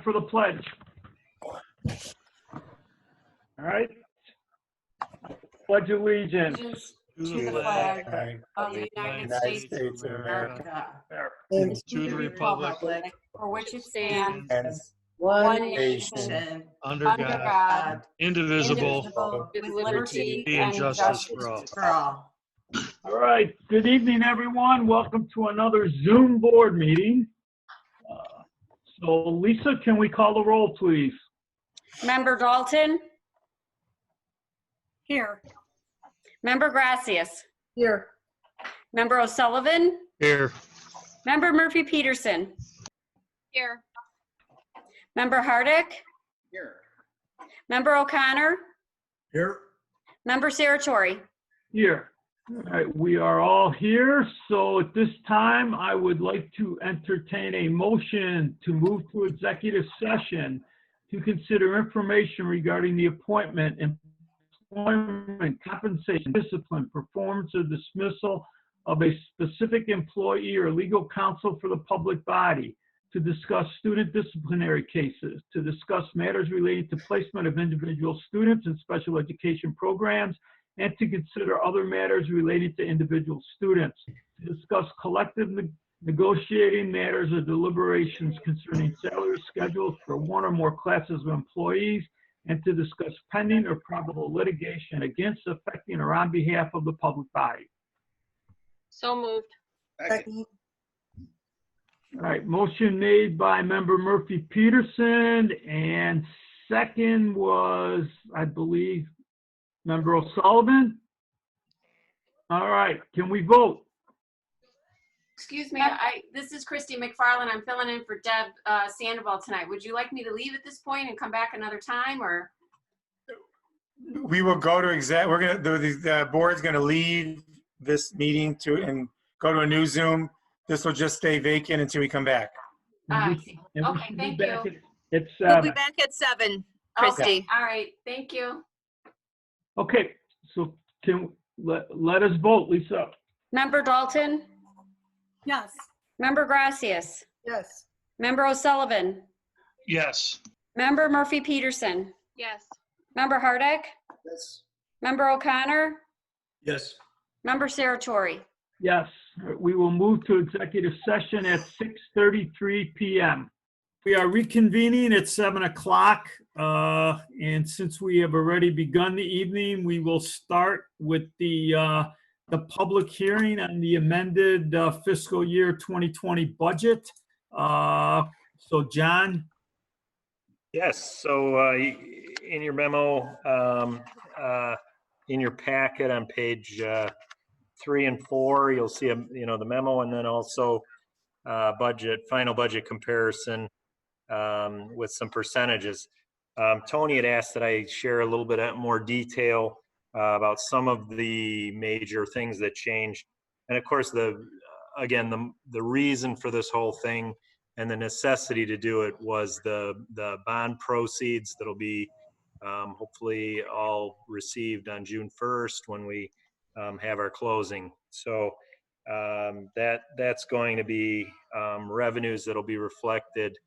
for the pledge. All right. Pledge allegiance. To the flag of the United States of America, and to the republic for which it stands, one nation, under God, indivisible, with liberty and justice for all. All right. Good evening, everyone. Welcome to another Zoom board meeting. So, Lisa, can we call the roll, please? Member Dalton? Here. Member Gracias? Here. Member O'Sullivan? Here. Member Murphy Peterson? Here. Member Hardick? Here. Member O'Connor? Here. Member Saratori? Here. All right. We are all here. So at this time, I would like to entertain a motion to move to executive session to consider information regarding the appointment, employment, compensation, discipline, performance, or dismissal of a specific employee or legal counsel for the public body, to discuss student disciplinary cases, to discuss matters relating to placement of individual students in special education programs, and to consider other matters related to individual students, to discuss collective negotiating matters or deliberations concerning salary schedules for one or more classes of employees, and to discuss pending or probable litigation against, affecting, or on behalf of the public body. So moved. Second. All right, motion made by Member Murphy Peterson, and second was, I believe, Member O'Sullivan. All right, can we vote? Excuse me, this is Christy McFarland. I'm filling in for Deb Sandoval tonight. Would you like me to leave at this point and come back another time, or? We will go to the board's gonna leave this meeting and go to a new Zoom. This will just stay vacant until we come back. And we Okay, should be thank back you. at We'll 7. be back at 7, Okay, Christy. all right, thank you. Okay, so let us vote, Lisa. Member Dalton? Yes. Member Gracias? Yes. Member O'Sullivan? Yes. Member Murphy Peterson? Yes. Member Hardick? Yes. Member O'Connor? Yes. Member Saratori? Yes, we will move to executive session at 6:33 p.m. We are reconvening at 7 o'clock, and since we have already begun the evening, we will start with the public hearing on the amended fiscal year 2020 budget. So, John? Yes, so in your memo, in your packet on page 3 and 4, you'll see the memo, and then also final budget comparison with some percentages. Tony had asked that I share a little bit more detail about some of the major things that changed, and of course the reason for this whole thing and the necessity to do it was the bond proceeds that'll be hopefully all received on June 1st when we have our closing. So that's going to be revenues that'll be reflected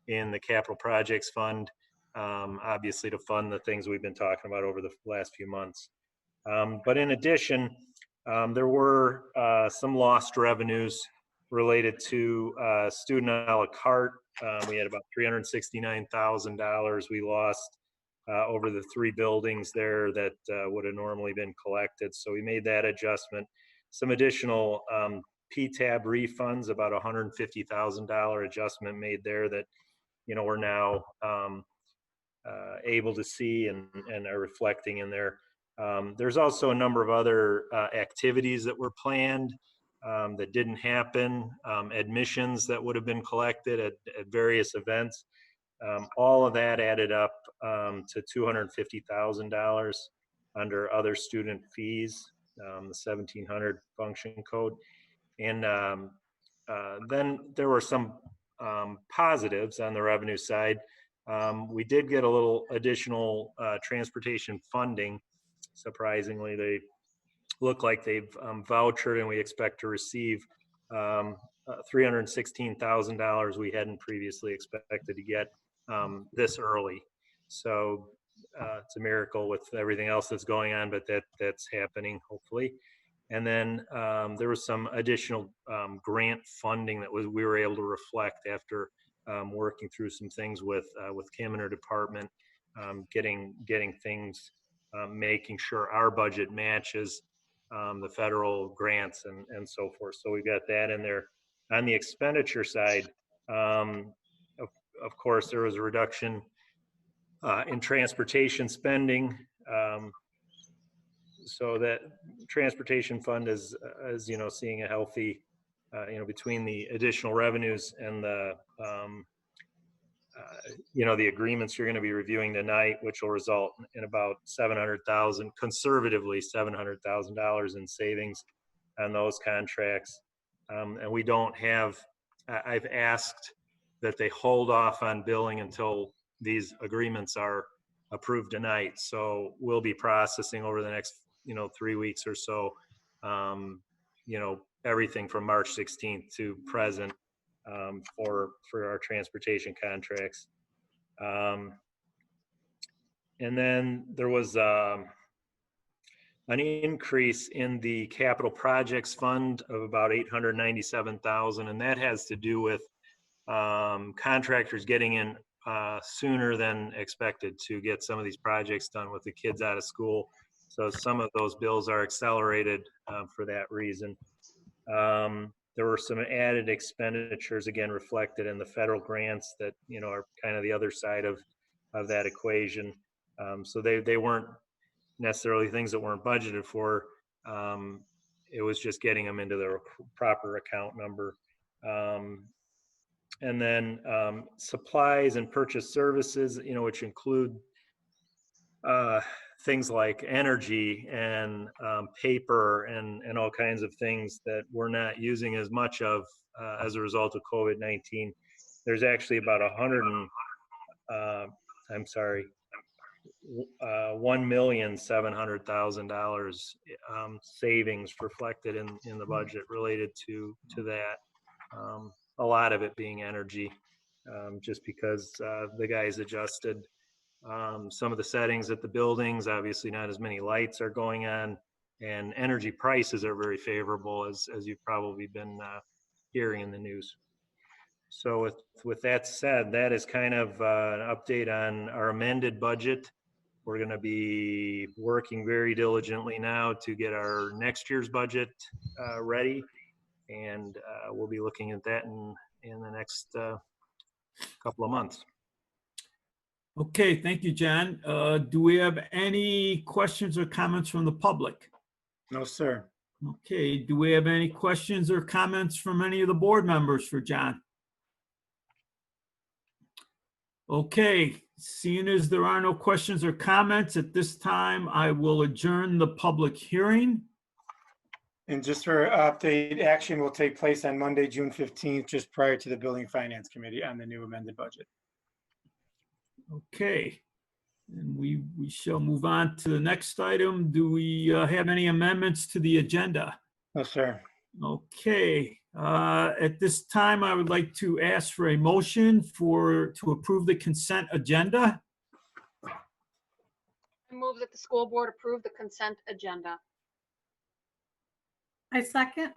in the capital projects fund, obviously to fund the things we've been talking about over the last few months. But in addition, there were some lost revenues related to student a la carte. We had about $369,000 we lost over the 3 buildings there that would have normally been collected. So we made that adjustment. Some additional PTAB refunds, about $150,000 adjustment made there that, we're now able to see and are reflecting in there. There's also a number of other activities that were planned that didn't happen, admissions that would have been collected at various events. All of that added up to $250,000 under other student fees, the 1700 function code. And then there were some positives on the revenue side. We did get a little additional transportation funding. Surprisingly, they look like they've vouchered, and we expect to receive $316,000 we hadn't previously expected to get this early. So it's a miracle with everything else that's going on, but that's happening hopefully. And then there was some additional grant funding that we were able to reflect after working through some things with Kim and her department, getting things, making sure our budget matches the federal grants and so forth. So we've got that in there. On the expenditure side, of course, there was a reduction in transportation spending. So that transportation fund is seeing a healthy, between the additional revenues and the, the agreements you're going to be reviewing tonight, which will result in about $700,000, conservatively $700,000 in savings on those contracts. And we don't have, I've asked that they hold off on billing until these agreements are approved tonight. So we'll be processing over the next 3 weeks or so, everything from March 16th to present for our transportation contracts. And then there was an increase in the capital projects fund of about $897,000, and that has to do with contractors getting in sooner than expected to get some of these projects done with the kids out of school. So some of those bills are accelerated for that reason. There were some added expenditures, again, reflected in the federal grants that, are kind of the other side of that equation. So they weren't necessarily things that weren't budgeted for. It was just getting them into their proper account number. And then supplies and purchase services, which include things like energy and paper and all kinds of things that we're not using as much of as a result of COVID-19. There's actually about $1,700,000 savings reflected in the budget related to that. A lot of it being energy, just because the guys adjusted some of the settings at the buildings. Obviously not as many lights are going on, and energy prices are very favorable, as you've probably been hearing in the news. So with that said, that is kind of an update on our amended budget. We're going to be working very diligently now to get our next year's budget ready, and we'll be looking at that in the next couple of months. Okay, thank you, John. Do we have any questions or comments from the public? No, sir. Okay, do we have any questions or comments from any of the board members for John? Okay, seeing as there are no questions or comments at this time, I will adjourn the public hearing. And just for update, action will take place on Monday, June 15th, just prior to the Building Finance Committee on the new amended budget. Okay, and we shall move on to the next item. Do we have any amendments to the agenda? No, sir. Okay, at this time, I would like to ask for a motion to approve the consent agenda. I move that the school board approve the consent agenda. I second.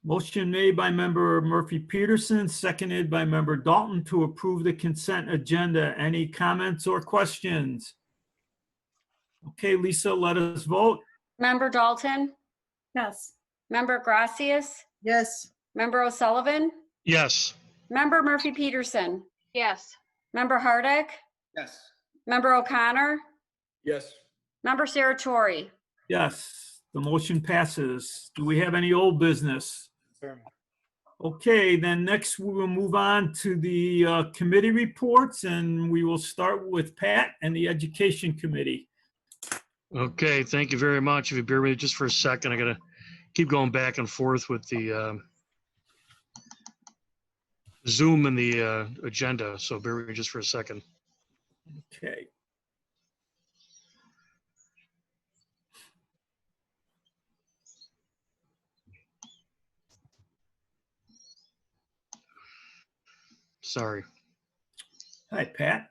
Motion made by member Murphy Peterson, seconded by member Dalton to approve the consent agenda. Any comments or questions? Okay, Lisa, let us vote. Member Dalton, Yes. Member Gracias, Yes. Member O'Sullivan, Yes. Member Murphy Peterson, Yes. Member Hardick, Yes. Member O'Connor, Yes. Member Saratori. Yes, the motion passes. Do we have any old business? Sir. Okay, then next we will move on to the committee reports, and we will start with Pat and the Education Committee. Okay, thank you very much. If you bear with me just for a second, I gotta keep going back and forth with the Zoom and the agenda, so bear with me just for a second. Okay. Sorry. Hi, Pat.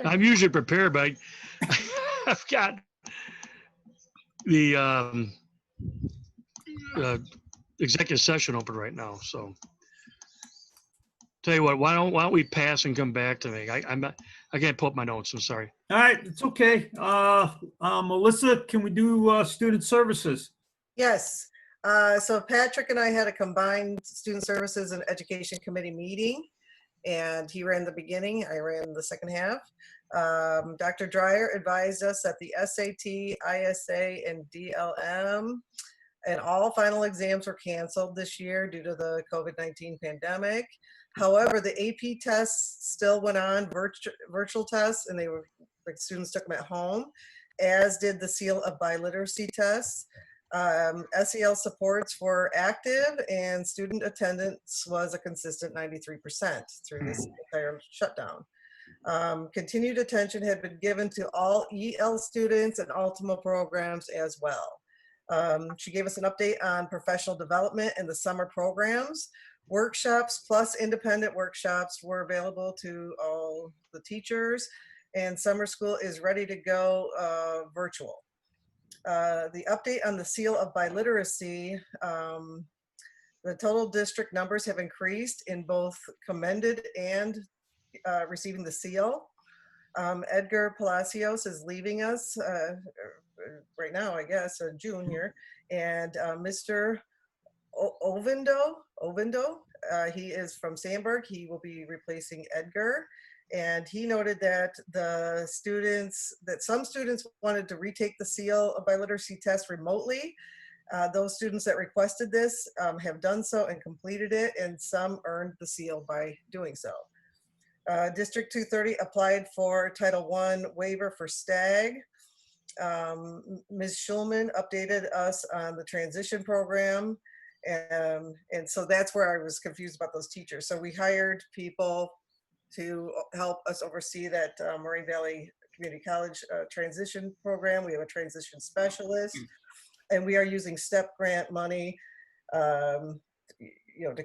I'm usually prepared, but I've got the executive session open right now, so. Tell you what, why don't we pass and come back to me? I can't pull up my notes, I'm sorry. All right, it's okay. Melissa, can we do student services? Yes. So Patrick and I had a combined Student Services and Education Committee meeting, and he ran the beginning, I ran the second half. Dr. Dreyer advised us that the SAT, ISA, and DLM and all final exams were canceled this year due to the COVID-19 pandemic. However, the AP tests still went on, virtual tests, and like students took them at home, as did the SEAL of Biliteracy tests. SEL supports were active, and student attendance was a consistent 93% through this entire shutdown. Continued attention had been given to all EL students and Ultima programs as well. She gave us an update on professional development and the summer programs. Workshops plus independent workshops were available to all the teachers, and summer school is ready to go virtual. The update on the SEAL of Biliteracy, the total district numbers have increased in both commended and receiving the SEAL. Edgar Palacios is leaving us right now, I guess, in June here, and Mr. Ovindo, he is from Sandburg. He will be replacing Edgar. And he noted that some students wanted to retake the SEAL of Biliteracy test remotely. Those students that requested this have done so and completed it, and some earned the SEAL by doing so. District 230 applied for Title I waiver for STAG. Ms. Schulman updated us on the transition program. And so that's where I was confused about those teachers. So we hired people to help us oversee that Moraine Valley Community College transition program. We have a transition specialist, and we are using STEP grant money to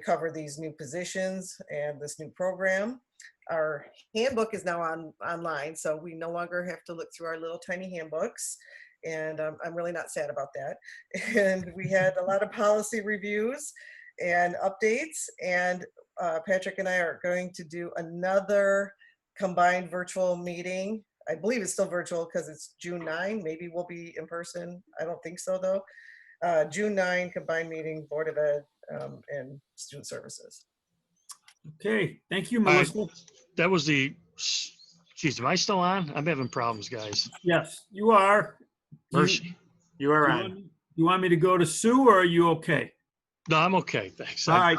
cover these new positions and this new program. Our handbook is now online, so we no longer have to look through our little tiny handbooks. And I'm really not sad about that. And we had a lot of policy reviews and updates, and Patrick and I are going to do another combined virtual meeting. I believe it's still virtual because it's June 9. Maybe we'll be in person. I don't think so, though. June 9 combined meeting, Board of Ed and Student Services. Okay, thank you, Melissa. That was geez, am I still on? I'm having problems, guys. Yes, you are. Mercy. You are on. You want me to go to Sue, or are you okay? No, I'm okay, thanks. All right.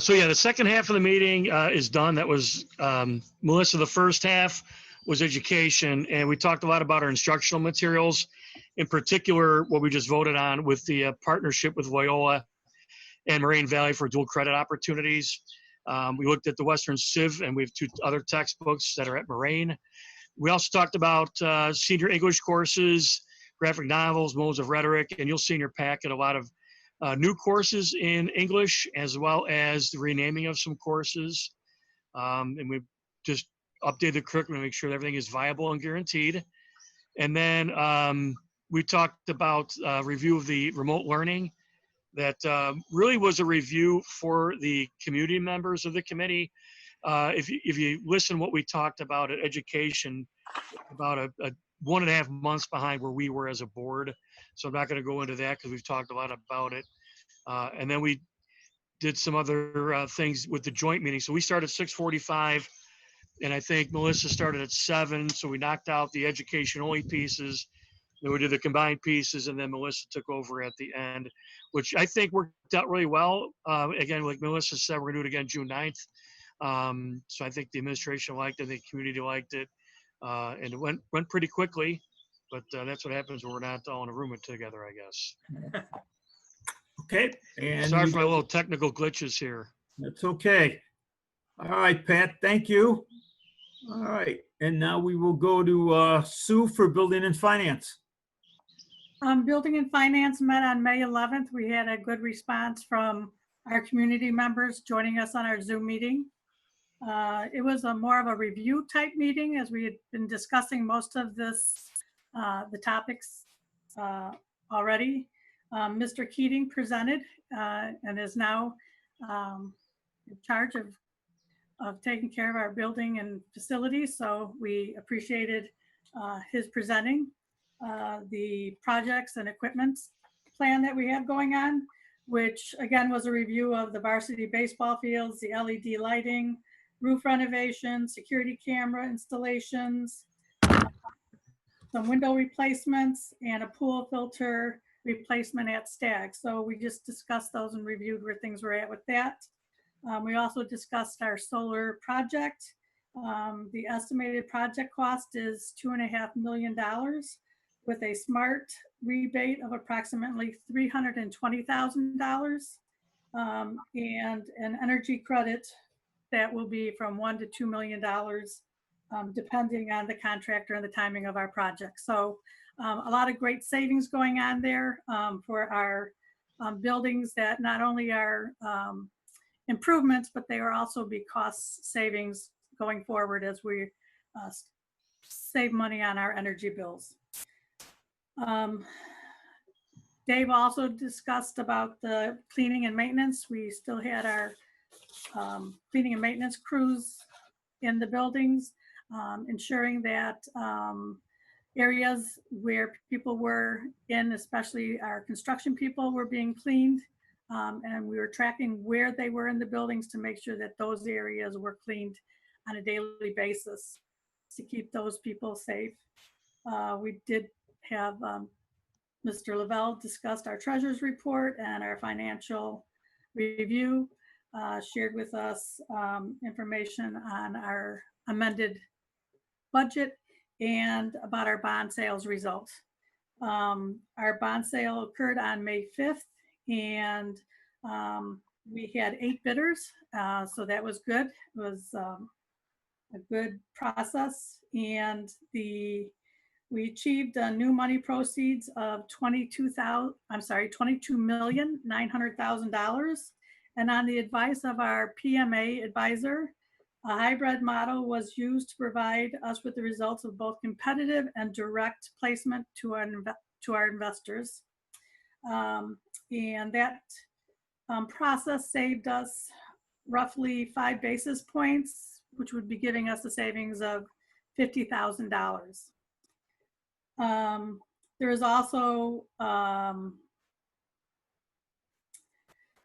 So yeah, the second half of the meeting is done. That was Melissa. The first half was education, and we talked a lot about our instructional materials, in particular what we just voted on with the partnership with Loyola and Moraine Valley for dual credit opportunities. We looked at the Western Civ, and we have 2 other textbooks that are at Moraine. We also talked about senior English courses, graphic novels, modes of rhetoric, and you'll see in your packet a lot of new courses in English, as well as the renaming of some courses. And we just updated the curriculum to make sure that everything is viable and guaranteed. And then we talked about review of the remote learning. That really was a review for the community members of the committee. If you listen what we talked about at education, about a 1.5 months behind where we were as a board. So I'm not going to go into that because we've talked a lot about it. And then we did some other things with the joint meeting. So we started at 6:45, and I think Melissa started at 7. So we knocked out the education only pieces. Then we did the combined pieces, and then Melissa took over at the end, which I think worked out really well. Again, like Melissa said, we're gonna do it again June 9th. So I think the administration liked it, the community liked it, and it went pretty quickly. But that's what happens when we're not all in a room together, I guess. Okay. And sorry for my little technical glitches here. That's okay. All right, Pat, thank you. All right, and now we will go to Sue for Building and Finance. Building and Finance met on May 11th. We had a good response from our community members joining us on our Zoom meeting. It was more of a review type meeting as we had been discussing most of the topics already. Mr. Keating presented and is now in charge of taking care of our building and facilities. So we appreciated his presenting the projects and equipment plan that we have going on, which again was a review of the varsity baseball fields, the LED lighting, roof renovation, security camera installations, some window replacements, and a pool filter replacement at Stag. So we just discussed those and reviewed where things were at with that. We also discussed our solar project. The estimated project cost is $2.5 million with a smart rebate of approximately $320,000 and an energy credit that will be from $1 to $2 million depending on the contractor and the timing of our project. So a lot of great savings going on there for our buildings that not only are improvements, but they are also be cost savings going forward as we save money on our energy bills. Dave also discussed about the cleaning and maintenance. We still had our cleaning and maintenance crews in the buildings, ensuring that areas where people were in, especially our construction people, were being cleaned. And we were tracking where they were in the buildings to make sure that those areas were cleaned on a daily basis to keep those people safe. We did have Mr. Lavelle discussed our treasurer's report and our financial review, shared with us information on our amended budget and about our bond sales results. Our bond sale occurred on May 5th and we had 8 bidders, so that was good. It was a good process, and we achieved new money proceeds of $22,900,000. And on the advice of our PMA advisor, a hybrid model was used to provide us with the results of both competitive and direct placement to our investors. And that process saved us roughly 5 basis points, which would be giving us a savings of $50,000. There is also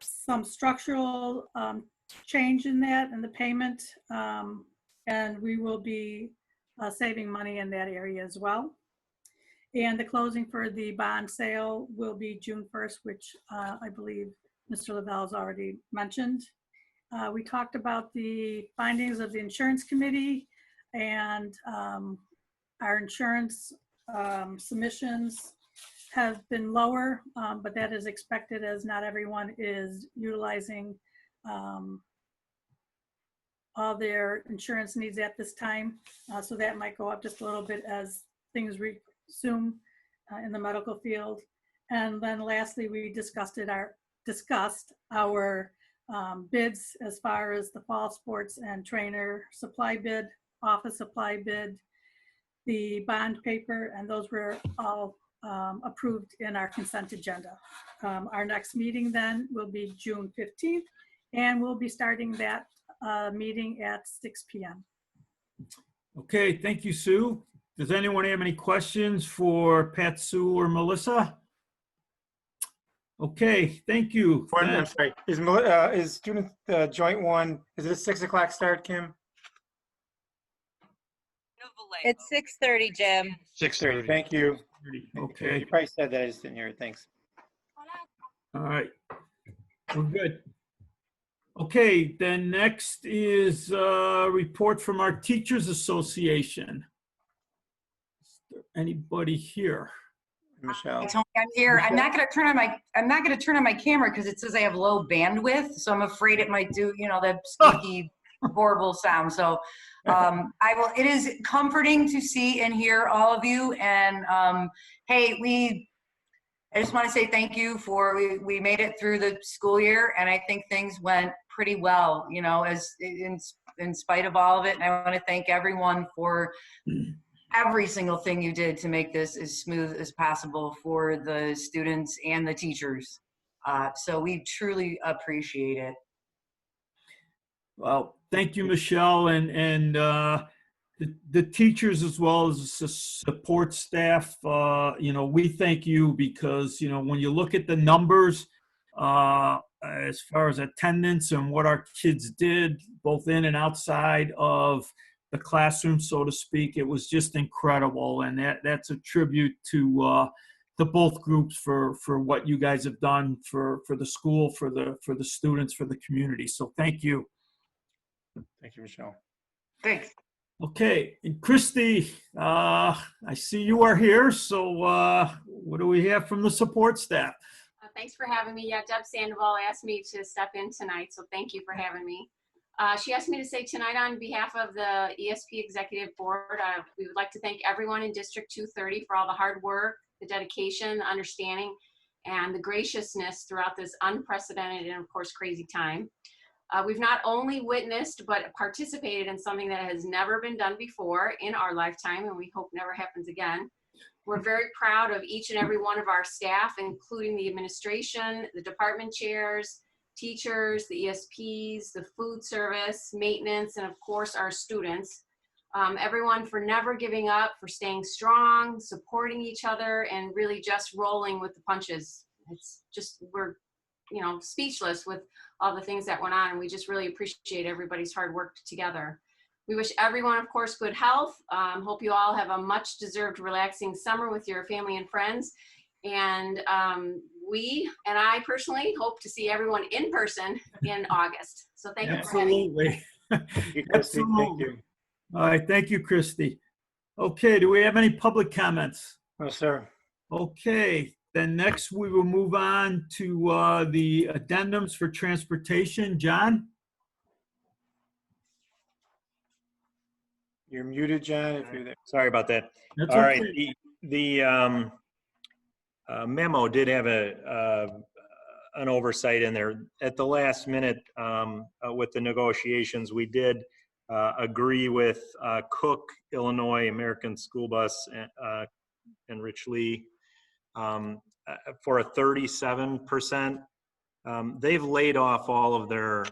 some structural change in that and the payment, and we will be saving money in that area as well. And the closing for the bond sale will be June 1st, which I believe Mr. Lavelle's already mentioned. We talked about the findings of the insurance committee and our insurance submissions have been lower, but that is expected as not everyone is utilizing all their insurance needs at this time. So that might go up just a little bit as things resume in the medical field. And then lastly, we discussed our bids as far as the fall sports and trainer supply bid, office supply bid, the bond paper, and those were all approved in our consent agenda. Our next meeting then will be June 15th, and we'll be starting that meeting at 6 p.m. Okay, thank you, Sue. Does anyone have any questions for Pat, Sue, or Melissa? Okay, thank you. I'm sorry. Is student joint one, is it a 6 o'clock start, Kim? It's 6:30, Jim. 6:30. Thank you. Okay, You probably said that, I just didn't hear it. Thanks. all right. We're good. Okay, then next is a report from our Teachers Association. Is there anybody here? Michelle. I'm here. I'm Michelle? not going to turn on my camera because it says I have low bandwidth, so I'm afraid it might do, that squeaky, horrible sound. So it is comforting to see and hear all of you. And hey, I just want to say thank you we made it through the school year, and I think things went pretty well, as in in spite of all of it. And I want to thank everyone for every single thing you did to make this as smooth as possible for the students and the teachers. So we truly appreciate it. Well, thank you, Michelle, and the teachers as well as the support staff. We thank you because, when you look at the numbers, as far as attendance and what our kids did, both in and outside of the classroom, so to speak, it was just incredible. And that's a tribute to both groups for what you guys have done for the school, for the students, for the community. So thank you. Thank you, Michelle. Thanks. Okay, and Christy, I see you are here. So what do we have from the support staff? Thanks for having me. Yeah, Deb Sandoval asked me to step in tonight, so thank you for having me. She asked me to say tonight on behalf of the ESP Executive Board, we would like to thank everyone in District 230 for all the hard work, the dedication, the understanding, and the graciousness throughout this unprecedented and, of course, crazy time. We've not only witnessed, but participated in something that has never been done before in our lifetime, and we hope never happens again. We're very proud of each and every one of our staff, including the administration, the department chairs, teachers, the ESPs, the food service, maintenance, and of course our students. Everyone for never giving up, for staying strong, supporting each other, and really just rolling with the punches. It's just, we're speechless with all the things that went on, and we just really appreciate everybody's hard work together. We wish everyone, of course, good health. Hope you all have a much deserved relaxing summer with your family and friends. And we, and I personally, hope to see everyone in person in August. So thank you for having me. Absolutely. Absolutely. Thank you. All right, thank you, Christy. Okay, do we have any public comments? No, sir. Okay, then next we will move on to the addendums for transportation. John? You're muted, John, if you're there. Sorry about that. That's All okay. right, the memo did have an oversight in there. At the last minute, with the negotiations, we did agree with Cook, Illinois, American School Bus, and Rich Lee for a 37%. They've laid off all of their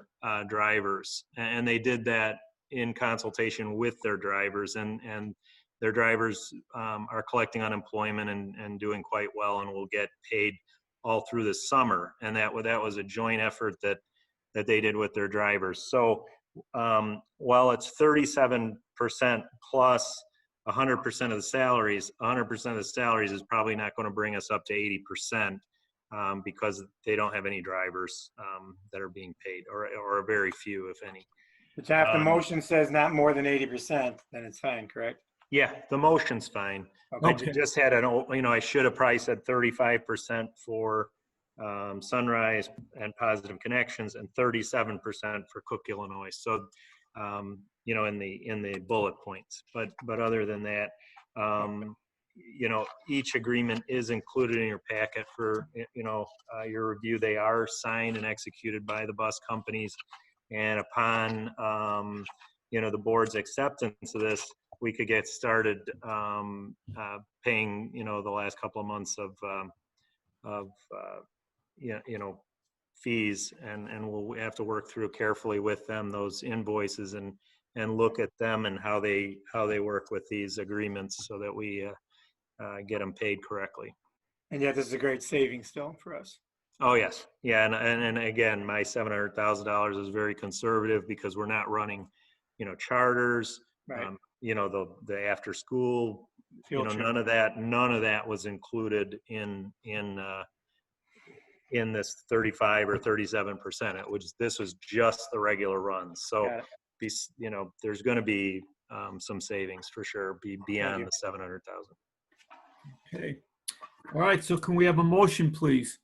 drivers, and they did that in consultation with their drivers, and their drivers are collecting unemployment and doing quite well, and will get paid all through the summer. And that was a joint effort that they did with their drivers. So while it's 37% plus 100% of the salaries, 100% of the salaries is probably not going to bring us up to 80%, because they don't have any drivers that are being paid, or very few, if any. But if the motion says not more than 80%, then it's fine, correct? Yeah, the motion's fine. Okay. I just had I should have probably said 35% for Sunrise and Positive Connections, and 37% for Cook, Illinois. So, in the bullet points. But other than that, each agreement is included in your packet for your review. They are signed and executed by the bus companies. And upon, the board's acceptance of this, we could get started paying, the last couple of months of fees, and we'll have to work through carefully with them those invoices and look at them and how they work with these agreements so that we get them paid correctly. And yet, this is a great savings still for us. Oh, yes. Yeah. And again, my $700,000 is very conservative because we're not running, charters, Right. The after school, none of that was included in this 35 or 37%. This was just the regular runs. So, there's going to be some savings for sure, beyond the 700,000. Okay. All right, so can we have a motion, please?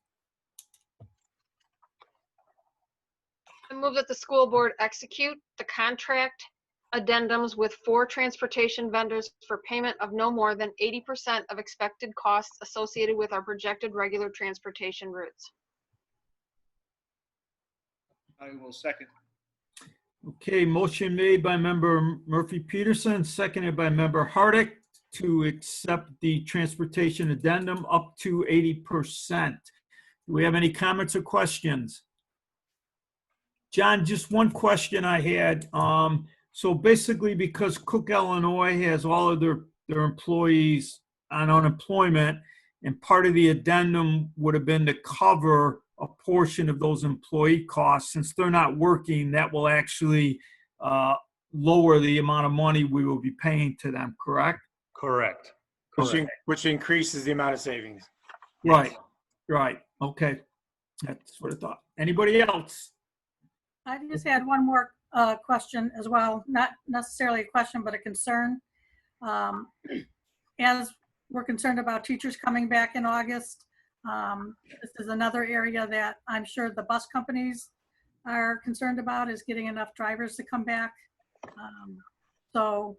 I move that the school board execute the contract addendums with 4 transportation vendors for payment of no more than 80% of expected costs associated with our projected regular transportation routes. I will second. Okay, motion made by member Murphy Peterson, seconded by member Hardick to accept the transportation addendum up to 80%. Do we have any comments or questions? John, just one question I had. So basically, because Cook, Illinois has all of their employees on unemployment, and part of the addendum would have been to cover a portion of those employee costs. Since they're not working, that will actually lower the amount of money we will be paying to them, correct? Correct. Which increases the amount of savings. Right, right. Okay. That's what I thought. Anybody else? I just had one more question as well, not necessarily a question, but a concern. As we're concerned about teachers coming back in August, this is another area that I'm sure the bus companies are concerned about, is getting enough drivers to come back. Will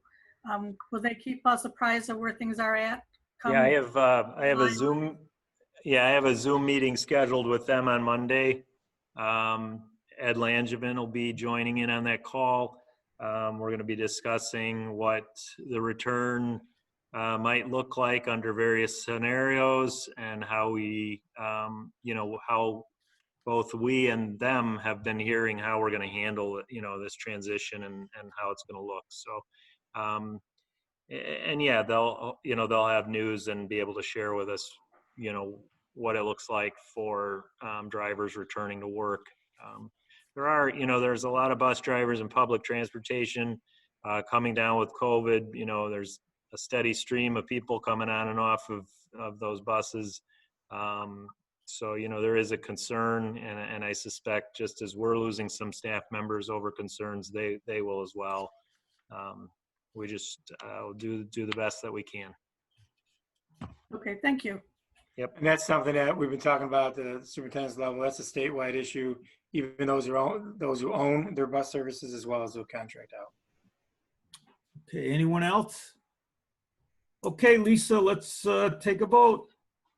they keep us apprised of where things are at? Yeah, I have a Zoom. Yeah, I have a Zoom meeting scheduled with them on Monday. Ed Langevin will be joining in on that call. We're going to be discussing what the return might look like under various scenarios, and how we, how both we and them have been hearing how we're going to handle, this transition and how it's going to look. So, and yeah, they'll have news and be able to share with us, what it looks like for drivers returning to work. There's a lot of bus drivers and public transportation coming down with COVID. There's a steady stream of people coming on and off of those buses. So, there is a concern, and I suspect just as we're losing some staff members over concerns, they will as well. We just do the best that we can. Okay, thank you. Yep. And that's something that we've been talking about at the superintendent's level. That's a statewide issue, even those who own their bus services as well as who contract out. Okay, anyone else? Okay, Lisa, let's take a vote.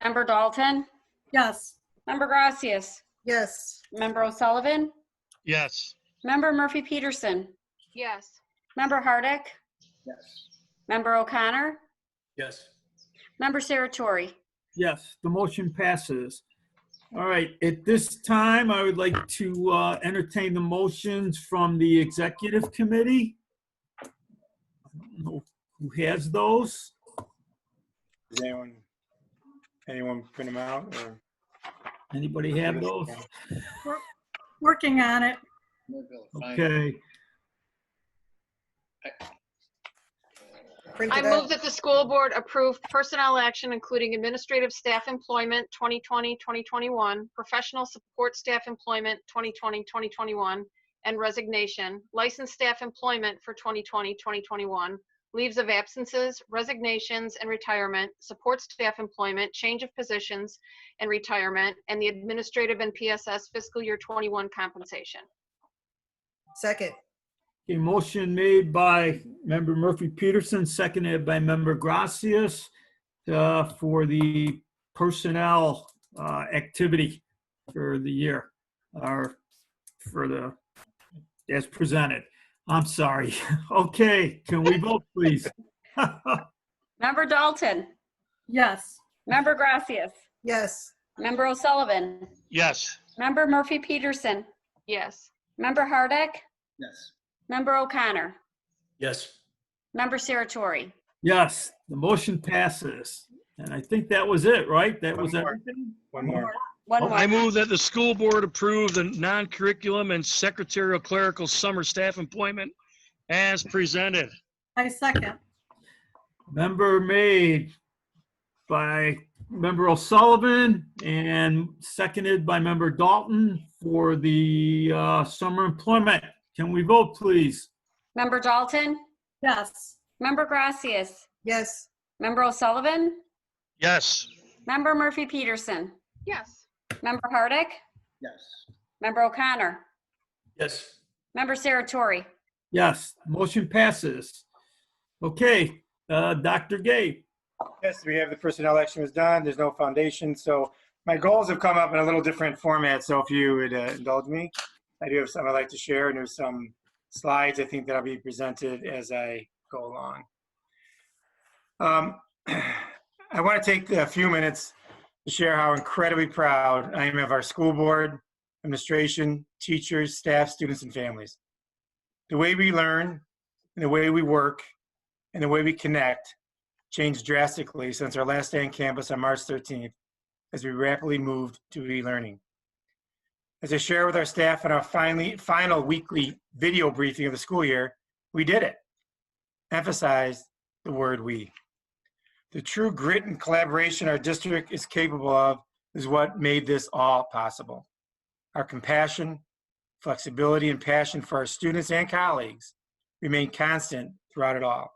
Member Dalton? Yes. Member Gracias? Yes. Member O'Sullivan? Yes. Member Murphy Peterson? Yes. Member Hardick? Yes. Member O'Connor? Yes. Member Saratori? Yes, the motion passes. All right, at this time, I would like to entertain the motions from the executive committee. I don't know who has those. Does anyone print them out? Or? Anybody have those? We're working on it. Okay. I move that the school board approve personnel action, including administrative staff employment 2020-2021, professional support staff employment 2020-2021, and resignation, licensed staff employment for 2020-2021, leaves of absences, resignations, and retirement, support staff employment, change of positions, and retirement, and the administrative and PSS fiscal year 21 compensation. Second. A motion made by member Murphy Peterson, seconded by member Gracias for the personnel activity for the year, or for the, as presented. I'm sorry. Okay, can we vote, please? Member Dalton? Yes. Member Gracias? Yes. Member O'Sullivan? Yes. Member Murphy Peterson? Yes. Member Hardick? Yes. Member O'Connor? Yes. Member Saratori? Yes, the motion passes. And I think that was it, right? That was One more. everything? One more. One more. I move that the school board approve the non-curriculum and secretarial clerical summer staff employment as presented. I second. Member made by member O'Sullivan and seconded by member Dalton for the summer employment. Can we vote, please? Member Dalton? Yes. Member Gracias? Yes. Member O'Sullivan? Yes. Member Murphy Peterson? Yes. Member Hardick? Yes. Member O'Connor? Yes. Member Saratori? Yes, motion passes. Okay, Dr. Gabe. Yes, we have the personnel action was done. There's no foundation. So my goals have come up in a little different format. So if you would indulge me, I do have some I'd like to share, and there's some slides, I think, that'll be presented as I go along. I want to take a few minutes to share how incredibly proud I am of our school board, administration, teachers, staff, students, and families. The way we learn, and the way we work, and the way we connect changed drastically since our last day on campus on March 13th, as we rapidly moved to e-learning. As I share with our staff in our final weekly video briefing of the school year, we did it. Emphasized the word we. The true grit and collaboration our district is capable of is what made this all possible. Our compassion, flexibility, and passion for our students and colleagues remain constant throughout it all.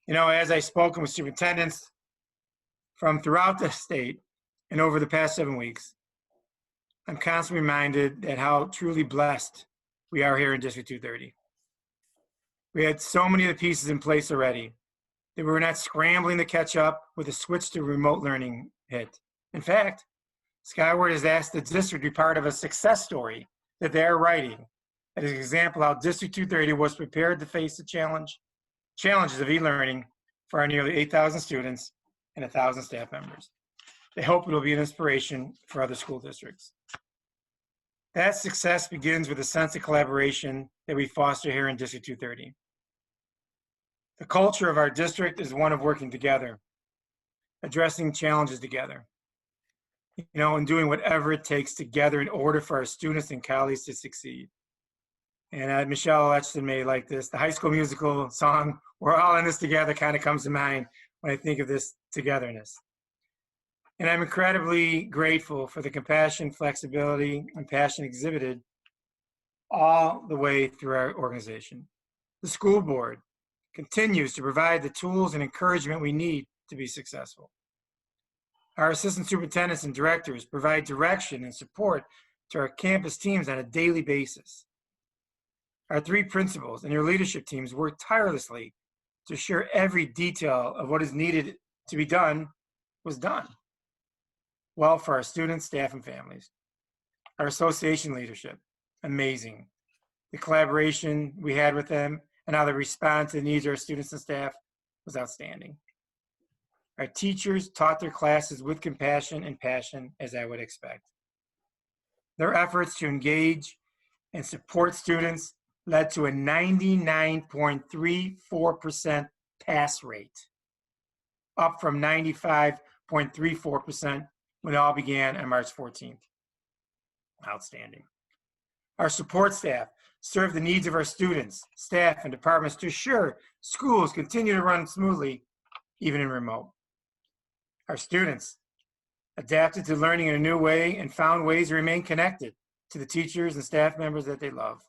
You know, as I've spoken with superintendents from throughout the state and over the past 7 weeks, I'm constantly reminded that how truly blessed we are here in District 230. We had so many of the pieces in place already that we were not scrambling to catch up with a switch to remote learning hit. In fact, Skyward has asked the district to be part of a success story that they are writing as an example how District 230 was prepared to face the challenges of e-learning for our nearly 8,000 students and 1,000 staff members. They hope it will be an inspiration for other school districts. That success begins with a sense of collaboration that we foster here in District 230. The culture of our district is one of working together, addressing challenges together, you know, and doing whatever it takes together in order for our students and colleagues to succeed. And Michelle Etchton may like this. The High School Musical song, "We're All in This Together," kind of comes to mind when I think of this togetherness. And I'm incredibly grateful for the compassion, flexibility, and passion exhibited all the way through our organization. The school board continues to provide the tools and encouragement we need to be successful. Our assistant superintendents and directors provide direction and support to our campus teams on a daily basis. Our 3 principals and their leadership teams work tirelessly to ensure every detail of what is needed to be done was done well for our students, staff, and families. Our association leadership, amazing. The collaboration we had with them and how they respond to the needs of our students and staff was outstanding. Our teachers taught their classes with compassion and passion, as I would expect. Their efforts to engage and support students led to a 99.34% pass rate, up from 95.34% when it all began on March 14th. Outstanding. Our support staff serve the needs of our students, staff, and departments to ensure schools continue to run smoothly, even in remote. Our students adapted to learning in a new way and found ways to remain connected to the teachers and staff members that they love.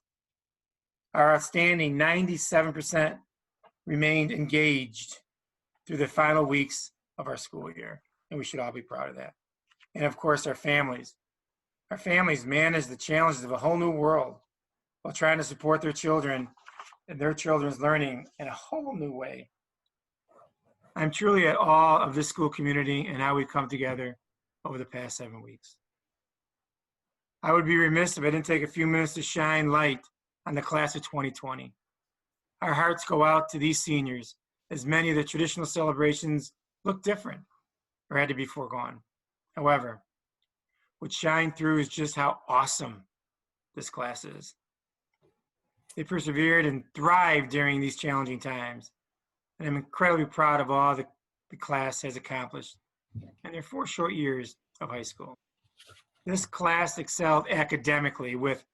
Our outstanding 97% remained engaged through the final weeks of our school year, and we should all be proud of that. And of course, our families. Our families manage the challenges of a whole new world while trying to support their children and their children's learning in a whole new way. I'm truly at awe of this school community and how we've come together over the past 7 weeks. I would be remiss if I didn't take a few minutes to shine light on the class of 2020. Our hearts go out to these seniors, as many of the traditional celebrations look different or had to be foregone. However, what shined through is just how awesome this class is. They persevered and thrived during these challenging times, and I'm incredibly proud of all the class has accomplished in their 4 short years of high school. This class excelled academically with,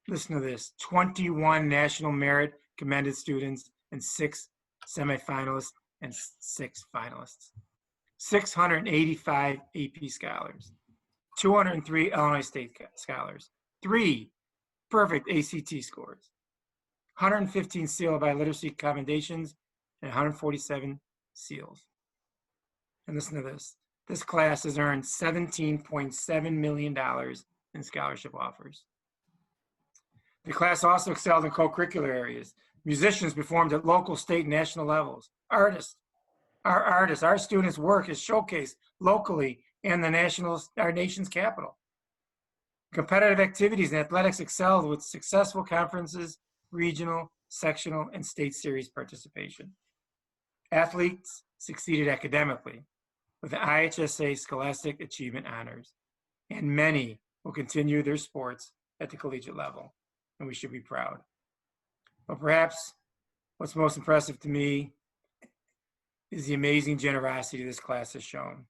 listen to this, 21 National Merit Commended students and 6 semifinalists and 6 finalists. 685 AP scholars, 203 Illinois State scholars, 3 perfect ACT scores, 115 SEAL by Literacy commendations, and 147 SEALs. And listen to this. This class has earned $17.7 million in scholarship offers. The class also excelled in co-curricular areas. Musicians performed at local, state, and national levels. Our students' work is showcased locally in our nation's capital. Competitive activities and athletics excelled with successful conferences regional, sectional, and state series participation. Athletes succeeded academically with the IHSA Scholastic Achievement Honors, and many will continue their sports at the collegiate level, and we should be proud. But perhaps what's most impressive to me is the amazing generosity this class has shown.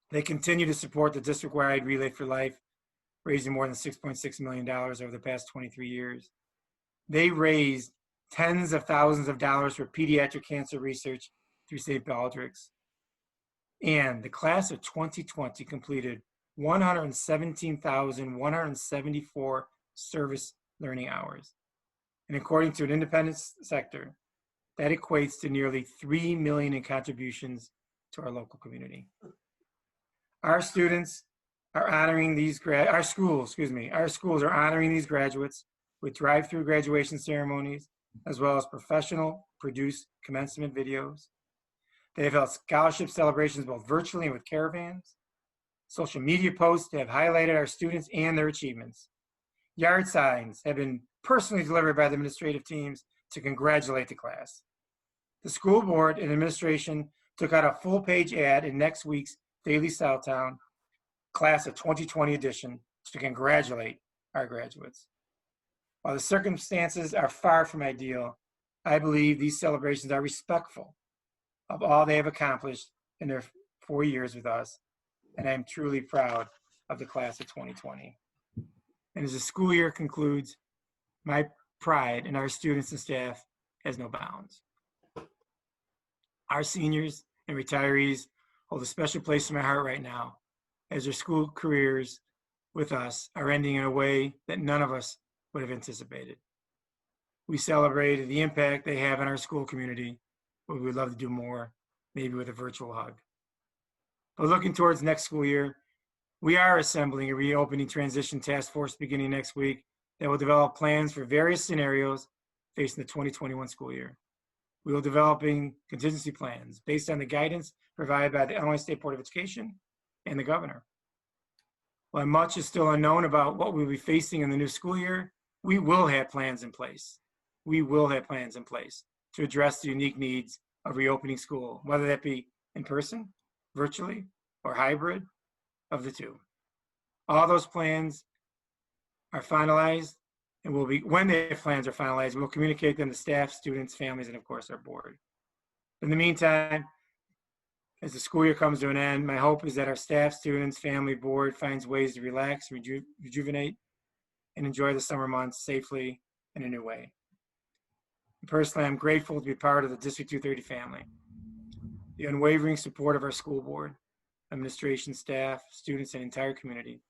They continue to support the district-wide Relay for Life, raising more than $6.6 million over the past 23 years. They raised tens of thousands of dollars for pediatric cancer research through St. Baldrick's. And the class of 2020 completed 117,174 service learning hours. And according to an independent sector, that equates to nearly $3 million in contributions to our local community. Our students are honoring these, our schools are honoring these graduates with drive-through graduation ceremonies, as well as professional produced commencement videos. They have held scholarship celebrations both virtually and with caravans. Social media posts have highlighted our students and their achievements. Yard signs have been personally delivered by the administrative teams to congratulate the class. The school board and administration took out a full-page ad in next week's Daily Southtown Class of 2020 edition to congratulate our graduates. While the circumstances are far from ideal, I believe these celebrations are respectful of all they have accomplished in their 4 years with us, and I am truly proud of the class of 2020. And as the school year concludes, my pride in our students and staff has no bounds. Our seniors and retirees hold a special place in my heart right now, as their school careers with us are ending in a way that none of us would have anticipated. We celebrated the impact they have on our school community, but we would love to do more, maybe with a virtual hug. But looking towards next school year, we are assembling a reopening transition task force beginning next week that will develop plans for various scenarios facing the 2021 school year. We will be developing contingency plans based on the guidance provided by the Illinois State Board of Education and the governor. While much is still unknown about what we'll be facing in the new school year, we will have plans in place. We will have plans in place to address the unique needs of reopening school, whether that be in person, virtually, or hybrid, of the two. All those plans are finalized, and will be, when the plans are finalized, we'll communicate them to staff, students, families, and of course our board. In the meantime, as the school year comes to an end, my hope is that our staff, students, family, board finds ways to relax, rejuvenate, and enjoy the summer months safely in a new way. Personally, I'm grateful to be part of the District 230 family. The unwavering support of our school board, administration, staff, students, and entire community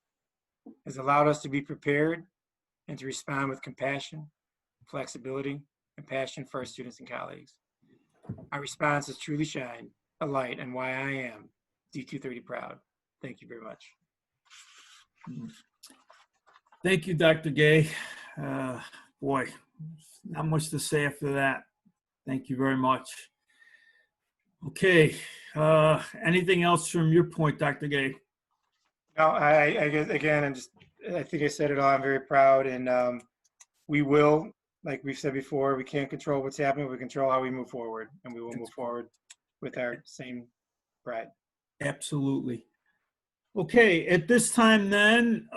has allowed us to be prepared and to respond with compassion, flexibility, and passion for our students and colleagues. Our response has truly shined a light on why I am D230 proud. Thank you very much. Thank you, Dr. Gay. Boy, not much to say after that. Thank you very much. Okay, anything else from your point, Dr. Gay? No, I guess, again, I think I said it all. I'm very proud, and we will, like we've said before, we can't control what's happening, but we control how we move forward, and we will move forward with our same pride. Absolutely. Okay, at this time then,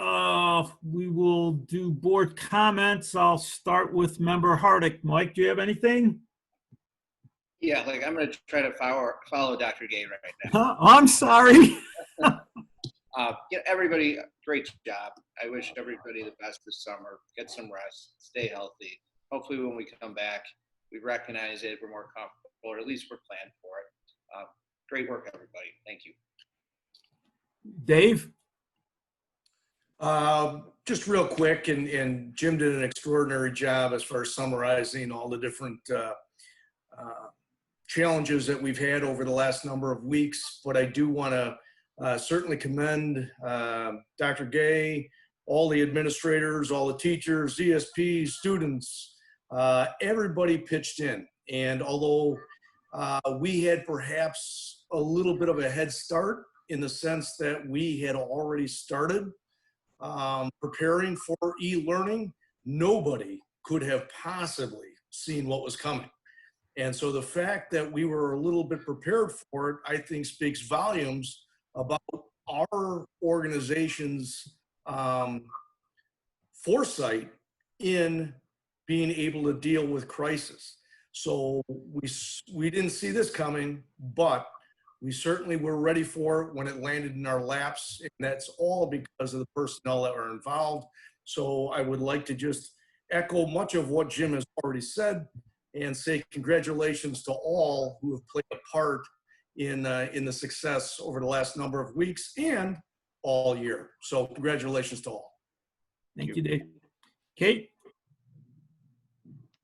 we will do board comments. I'll start with Member Hardick. Mike, do you have anything? Yeah, like I'm going to try to follow Dr. Gay right now. Huh? I'm sorry. Everybody, great job. I wish everybody the best this summer. Get some rest, stay healthy. Hopefully when we come back, we recognize it, we're more comfortable, or at least we're planned for it. Great work, everybody. Thank you. Dave? Just real quick, and Jim did an extraordinary job as far as summarizing all the different challenges that we've had over the last number of weeks, but I do want to certainly commend Dr. Gay, all the administrators, all the teachers, ESPs, students, everybody pitched in. And although we had perhaps a little bit of a head start in the sense that we had already started preparing for e-learning, nobody could have possibly seen what was coming. And so the fact that we were a little bit prepared for it, I think speaks volumes about our organization's foresight in being able to deal with crisis. So we didn't see this coming, but we certainly were ready for it when it landed in our laps, and that's all because of the personnel that were involved. So I would like to just echo much of what Jim has already said and say congratulations to all who have played a part in the success over the last number of weeks and all year. So congratulations to all. Thank you, Dave. Kate?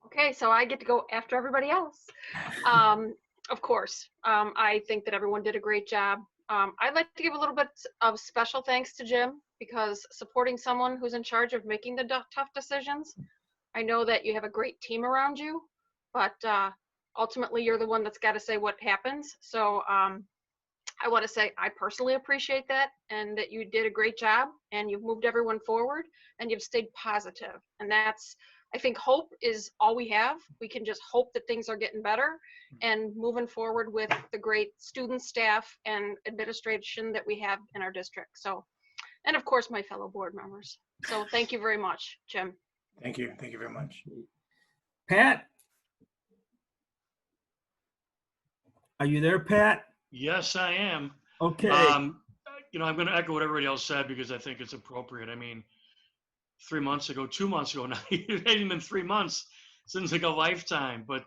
Okay, so I get to go after everybody else. Of course, I think that everyone did a great job. I'd like to give a little bit of special thanks to Jim, because supporting someone who's in charge of making the tough decisions, I know that you have a great team around you, but ultimately you're the one that's got to say what happens. So I want to say I personally appreciate that, and that you did a great job, and you've moved everyone forward, and you've stayed positive. And that's, I think hope is all we have. We can just hope that things are getting better and moving forward with the great student, staff, and administration that we have in our district. So, and of course, my fellow board members. So thank you very much, Jim. Thank you. Thank you very much. Pat? Are you there, Pat? Yes, I am. Okay. I'm going to echo what everybody else said because I think it's appropriate. I mean, 2 months ago, now it hasn't even been 3 months. Seems like a lifetime, but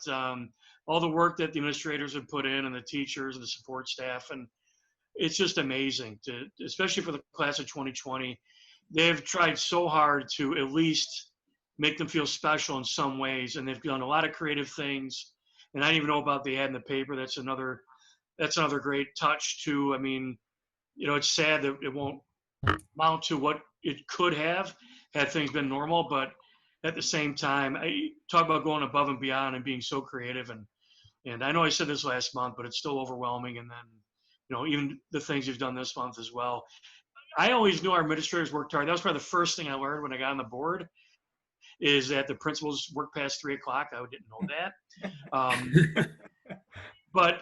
all the work that the administrators have put in and the teachers and the support staff, and it's just amazing especially for the class of 2020. They've tried so hard to at least make them feel special in some ways, and they've done a lot of creative things. And I didn't even know about the ad in the paper. That's another great touch too. I mean, it's sad that it won't amount to what it could have had things been normal, but at the same time, I talk about going above and beyond and being so creative. And I know I said this last month, but it's still overwhelming. And then, even the things you've done this month as well. I always knew our administrators worked hard. That was probably the first thing I learned when I got on the board, is that the principals work past 3 o'clock. I didn't know that. But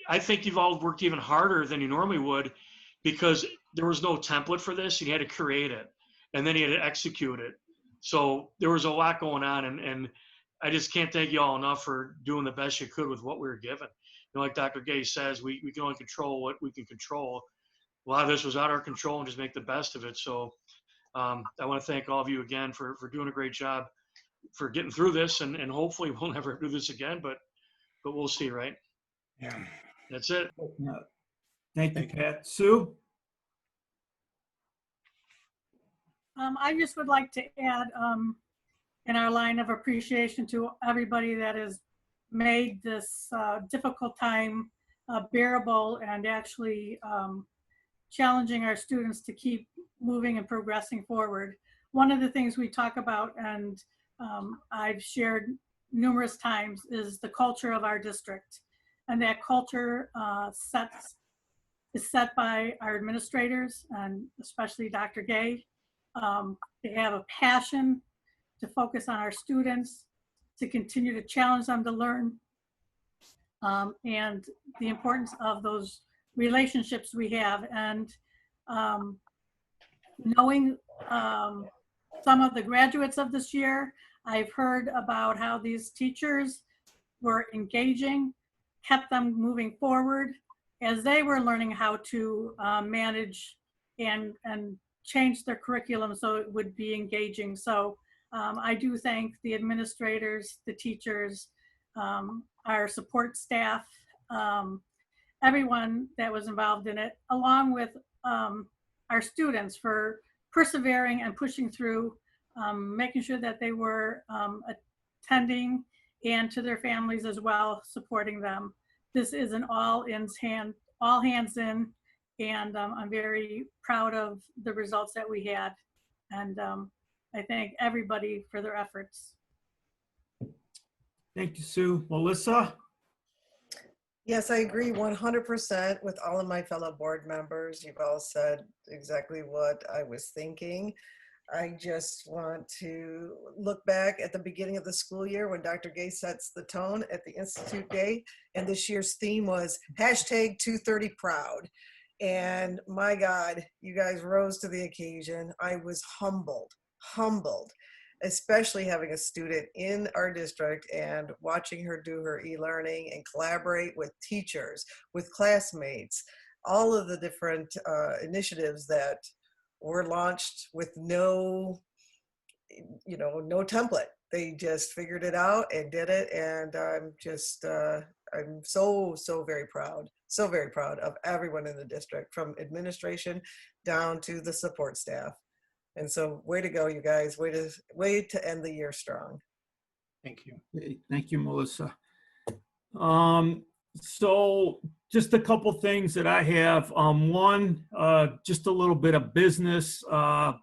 I think you've all worked even harder than you normally would, because there was no template for this. You had to create it, and then you had to execute it. So there was a lot going on, and I just can't thank you all enough for doing the best you could with what we were given. Like Dr. Gay says, we can only control what we can control. A lot of this was out of our control, and just make the best of it. So I want to thank all of you again for doing a great job, for getting through this, and hopefully we'll never do this again, but we'll see, right? Yeah. That's it. Thank you, Pat. Sue? I just would like to add in our line of appreciation to everybody that has made this difficult time bearable, and actually challenging our students to keep moving and progressing forward. One of the things we talk about, and I've shared numerous times, is the culture of our district. And that culture is set by our administrators, and especially Dr. Gay. They have a passion to focus on our students, to continue to challenge them to learn, and the importance of those relationships we have. And knowing some of the graduates of this year, I've heard about how these teachers were engaging, kept them moving forward as they were learning how to manage and change their curriculum so it would be engaging. So I do thank the administrators, the teachers, our support staff, everyone that was involved in it, along with our students, for persevering and pushing through, making sure that they were attending, and to their families as well, supporting them. This is an all hands in, and I'm very proud of the results that we had. And I thank everybody for their efforts. Thank you, Sue. Melissa? Yes, I agree 100% with all of my fellow board members. You've all said exactly what I was thinking. I just want to look back at the beginning of the school year when Dr. Gay sets the tone at the Institute Day. And this year's theme was #230proud. And my God, you guys rose to the occasion. I was humbled, especially having a student in our district and watching her do her e-learning and collaborate with teachers, with classmates, all of the different initiatives that were launched with no template. They just figured it out and did it. And I'm so very proud of everyone in the district, from administration down to the support staff. And so way to go, you guys. Way to end the year strong. Thank you. Okay, thank you, Melissa. So just a couple things that I have. One, just a little bit of business.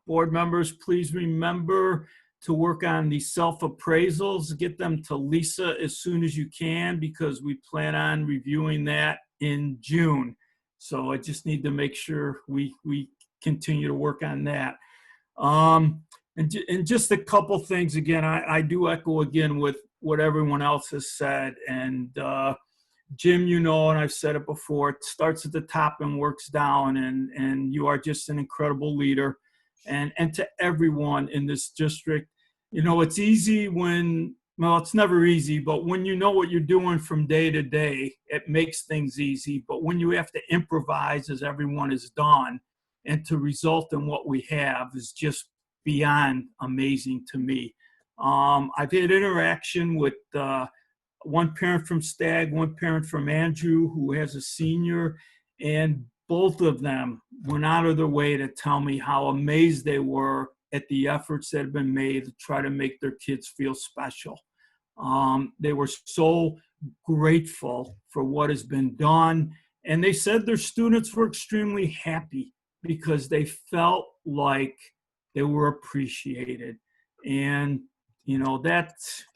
Board members, please remember to work on the self-appraisals. Get them to Lisa as soon as you can, because we plan on reviewing that in June. So I just need to make sure we continue to work on that. And just a couple things, again, I do echo again with what everyone else has said. And Jim, and I've said it before, it starts at the top and works down, and you are just an incredible leader. And to everyone in this district, it's easy it's never easy, but when you know what you're doing from day to day, it makes things easy. But when you have to improvise, as everyone has done, and to result in what we have is just beyond amazing to me. I've had interaction with one parent from Stagg, one parent from Andrew, who has a senior, and both of them went out of their way to tell me how amazed they were at the efforts that have been made to try to make their kids feel special. They were so grateful for what has been done, and they said their students were extremely happy because they felt like they were appreciated. And, that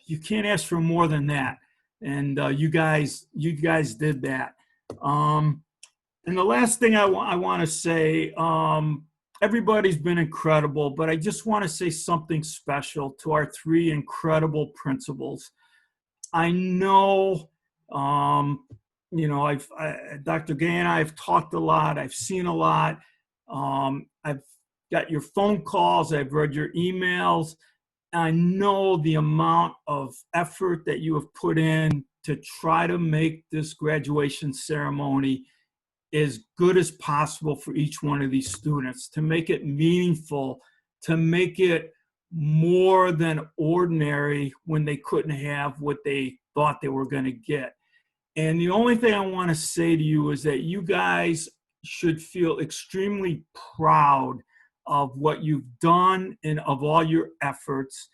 you can't ask for more than that. And you guys did that. And the last thing I want to say, everybody's been incredible, but I just want to say something special to our 3 incredible principals. I know, Dr. Gay and I have talked a lot. I've seen a lot. I've got your phone calls. I've read your emails. I know the amount of effort that you have put in to try to make this graduation ceremony as good as possible for each one of these students, to make it meaningful, to make it more than ordinary when they couldn't have what they thought they were going to get. And the only thing I want to say to you is that you guys should feel extremely proud of what you've done and of all your efforts.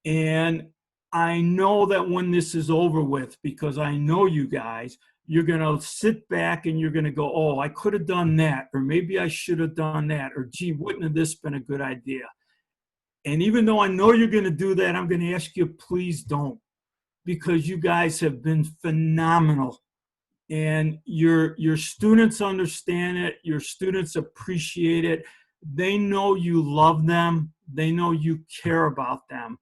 And I know that when this is over with, because I know you guys, you're going to sit back and you're going to go, oh, I could have done that, or maybe I should have done that, or gee, wouldn't have this been a good idea? And even though I know you're going to do that, I'm going to ask you, please don't, because you guys have been phenomenal. And your students understand it. Your students appreciate it. They know you love them. They know you care about them.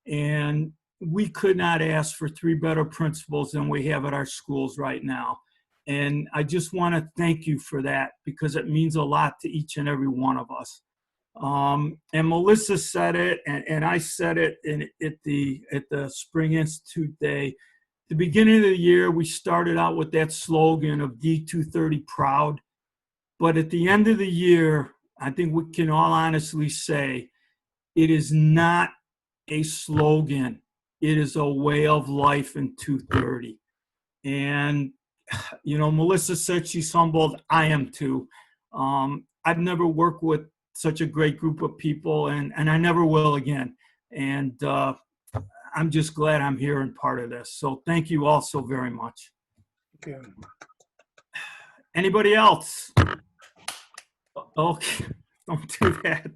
And we could not ask for 3 better principals than we have at our schools right now. And I just want to thank you for that, because it means a lot to each and every one of us. And Melissa said it, and I said it at the Spring Institute Day. The beginning of the year, we started out with that slogan of D230 proud. But at the end of the year, I think we can all honestly say it is not a slogan. It is a way of life in 230. And, Melissa said she's humbled. I am too. I've never worked with such a great group of people, and I never will again. And I'm just glad I'm here and part of this. So thank you all so very much. Thank you. Anybody else? Okay, don't do that.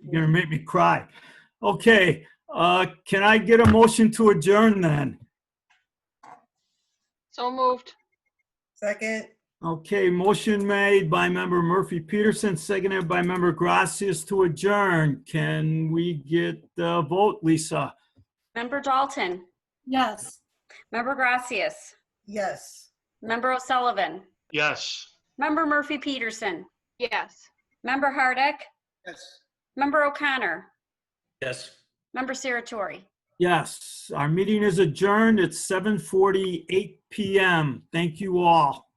You're going to make me cry. Okay, can I get a motion to adjourn then? So moved. Second. Okay, motion made by member Murphy Peterson, seconded by member Gracias to adjourn. Can we get the vote, Lisa? Member Dalton. Yes. Member Gracias. Yes. Member O'Sullivan. Yes. Member Murphy Peterson. Yes. Member Hardick. Yes. Member O'Connor. Yes. Member Saratori. Yes, our meeting is adjourned at 7:48 PM. Thank you all.